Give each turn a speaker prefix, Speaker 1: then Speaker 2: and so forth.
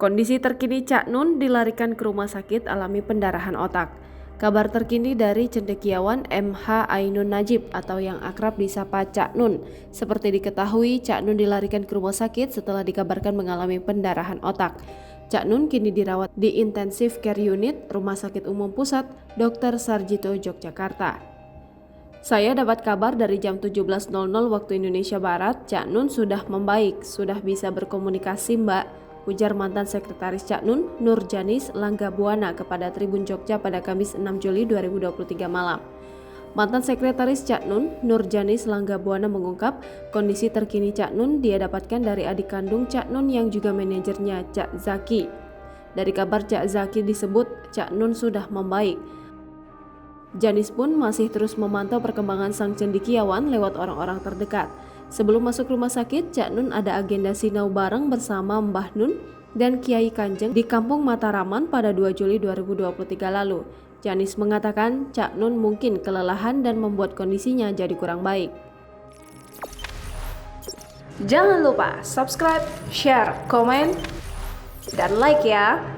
Speaker 1: Kondisi terkini Cak Nun dilarikan ke rumah sakit alami pendarahan otak. Kabar terkini dari cendekiawan MH Ainun Najib atau yang akrab disapa Cak Nun. Seperti diketahui, Cak Nun dilarikan ke rumah sakit setelah dikabarkan mengalami pendarahan otak. Cak Nun kini dirawat di Intensive Care Unit Rumah Sakit Umum Pusat Dr. Sarjito, Yogyakarta. Saya dapat kabar dari jam 17.00 waktu Indonesia Barat, Cak Nun sudah membaik, sudah bisa berkomunikasi Mbak, ujar mantan sekretaris Cak Nun, Nurjanis Langgabuana kepada Tribun Jogja pada Kamis 6 Juli 2023 malam. Mantan sekretaris Cak Nun, Nurjanis Langgabuana mengungkap kondisi terkini Cak Nun dia dapatkan dari adik kandung Cak Nun yang juga manajernya Cak Zaki. Dari kabar Cak Zaki disebut Cak Nun sudah membaik. Janis pun masih terus memantau perkembangan sang cendekiawan lewat orang-orang terdekat. Sebelum masuk rumah sakit, Cak Nun ada agenda sinau bareng bersama Mbah Nun dan Kiai Kanjeng di Kampung Mataraman pada 2 Juli 2023 lalu. Janis mengatakan Cak Nun mungkin kelelahan dan membuat kondisinya jadi kurang baik. Jangan lupa subscribe, share, komen, dan like ya!